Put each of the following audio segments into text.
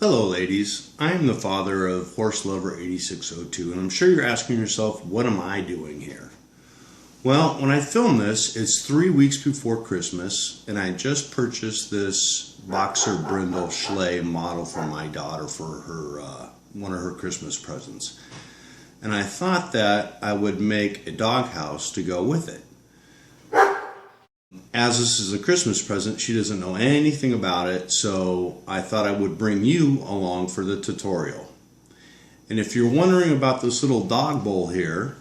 Hello ladies, I am the father of Horse Lover 8602 and I'm sure you're asking yourself, what am I doing here? Well, when I film this, it's 3 weeks before Christmas and I just purchased this boxer brindle Schleich model for my daughter for her one of her Christmas presents. And I thought that I would make a doghouse to go with it. As this is a Christmas present, she doesn't know anything about it, so I thought I would bring you along for the tutorial. And if you're wondering about this little dog bowl here,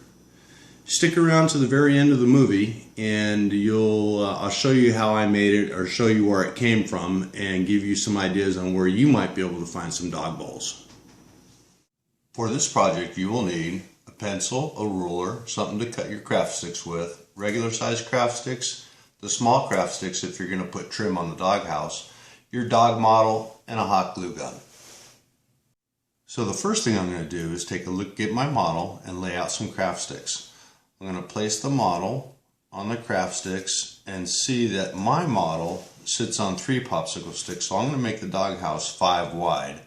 stick around to the very end of the movie and I'll show you how I made it, or show you where it came from, and give you some ideas on where you might be able to find some dog bowls. For this project you will need a pencil, a ruler, something to cut your craft sticks with, regular size craft sticks, the small craft sticks if you're going to put trim on the doghouse, your dog model, and a hot glue gun. So the first thing I'm going to do is take a look at my model and lay out some craft sticks. I'm going to place the model on the craft sticks and see that my model sits on 3 popsicle sticks, so I'm going to make the doghouse 5 wide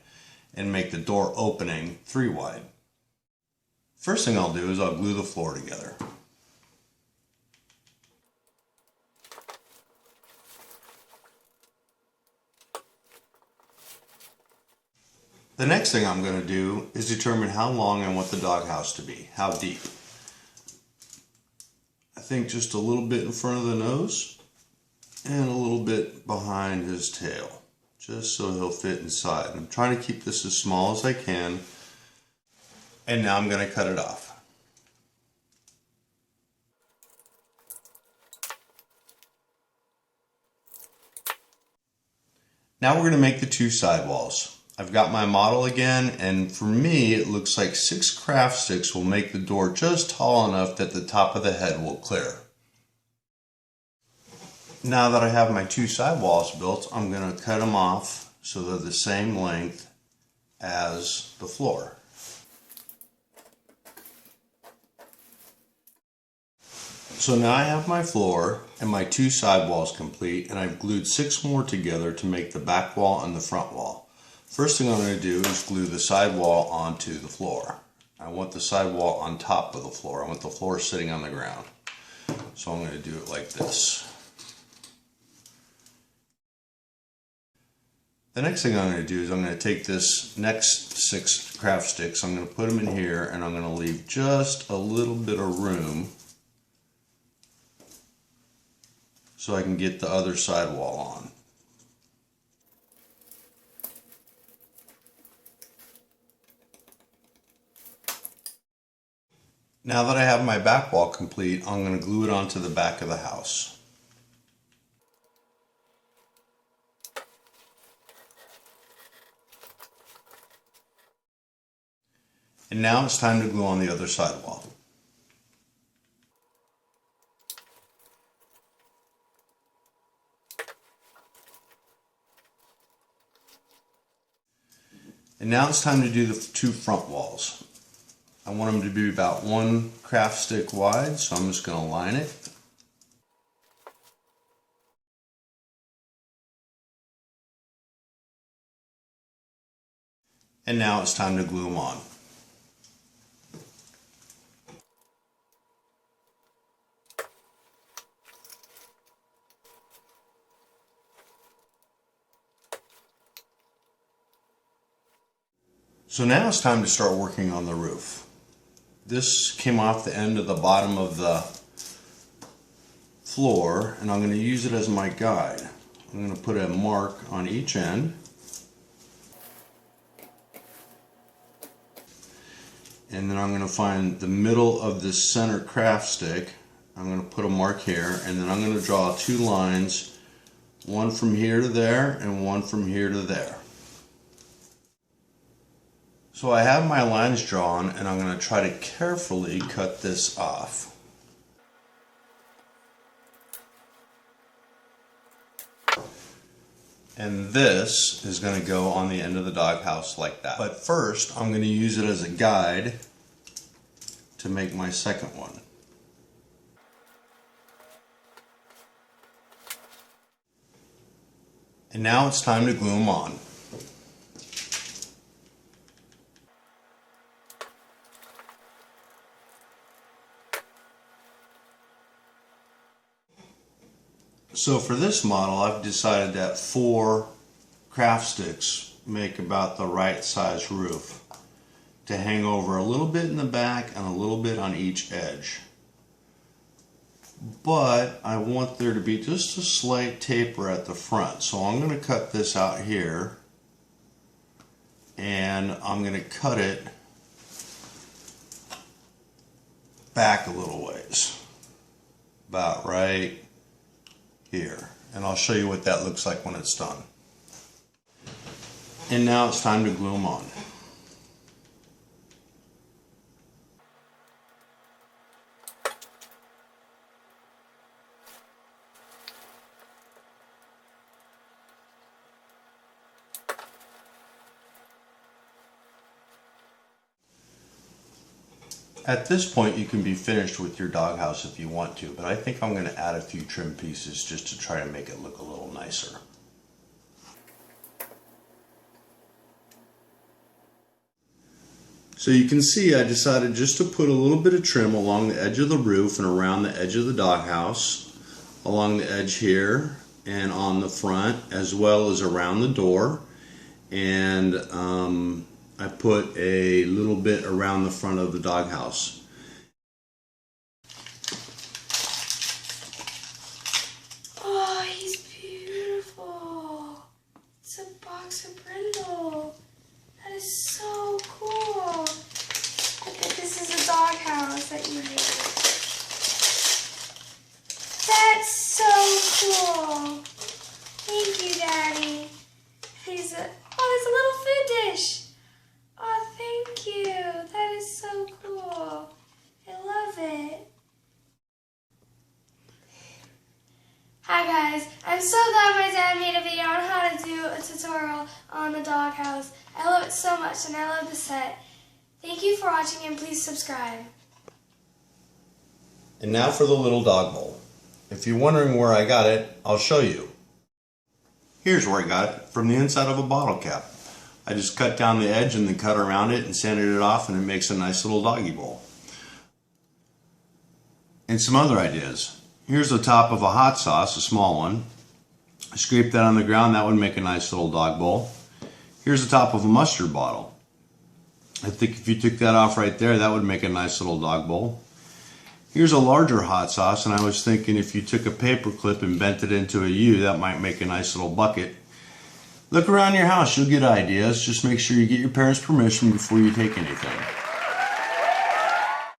and make the door opening 3 wide. First thing I'll do is I'll glue the floor together. The next thing I'm going to do is determine how long I want the doghouse to be, how deep. I think just a little bit in front of the nose and a little bit behind his tail, just so he'll fit inside. I'm trying to keep this as small as I can, and now I'm going to cut it off. Now we're going to make the 2 sidewalls. I've got my model again, and for me it looks like 6 craft sticks will make the door just tall enough that the top of the head will clear. Now that I have my 2 sidewalls built, I'm going to cut them off so they're the same length as the floor. So now I have my floor and my 2 sidewalls complete, and I've glued 6 more together to make the back wall and the front wall. First thing I'm going to do is glue the sidewall onto the floor. I want the sidewall on top of the floor. I want the floor sitting on the ground. So I'm going to do it like this. The next thing I'm going to do is I'm going to take this next 6 craft sticks, I'm going to put them in here, and I'm going to leave just a little bit of room so I can get the other sidewall on. Now that I have my back wall complete, I'm going to glue it onto the back of the house. And now it's time to glue on the other sidewall. And now it's time to do the 2 front walls. I want them to be about 1 craft stick wide, so I'm just going to line it. And now it's time to glue them on. So now it's time to start working on the roof. This came off the end of the bottom of the floor, and I'm going to use it as my guide. I'm going to put a mark on each end. And then I'm going to find the middle of this center craft stick. I'm going to put a mark here, and then I'm going to draw 2 lines, one from here to there and one from here to there. So I have my lines drawn, and I'm going to try to carefully cut this off. And this is going to go on the end of the doghouse like that. But first, I'm going to use it as a guide to make my second one. And now it's time to glue them on. So for this model, I've decided that 4 craft sticks make about the right size roof to hang over a little bit in the back and a little bit on each edge. But I want there to be just a slight taper at the front. So I'm going to cut this out here, and I'm going to cut it back a little ways, about right here, and I'll show you what that looks like when it's done. And now it's time to glue them on. At this point, you can be finished with your doghouse if you want to, but I think I'm going to add a few trim pieces just to try to make it look a little nicer. So you can see I decided just to put a little bit of trim along the edge of the roof and around the edge of the doghouse, along the edge here and on the front, as well as around the door. And I put a little bit around the front of the doghouse. Oh, he's beautiful. It's a box of brindle. That is so cool. I think this is a doghouse that you made. That's so cool. Thank you, Daddy. There's a little food dish. Oh, thank you. That is so cool. I love it. Hi guys, I'm so glad my dad made a video on how to do a tutorial on the doghouse. I love it so much and I love the set. Thank you for watching and please subscribe. And now for the little dog bowl. If you're wondering where I got it, I'll show you. Here's where I got it, from the inside of a bottle cap. I just cut down the edge and then cut around it and sanded it off, and it makes a nice little doggy bowl. And some other ideas. Here's the top of a hot sauce, a small one. I scrape that on the ground, that would make a nice little dog bowl. Here's the top of a mustard bottle. I think if you took that off right there, that would make a nice little dog bowl. Here's a larger hot sauce, and I was thinking if you took a paper clip and bent it into a U, that might make a nice little bucket. Look around your house, you'll get ideas. Just make sure you get your parents' permission before you take anything.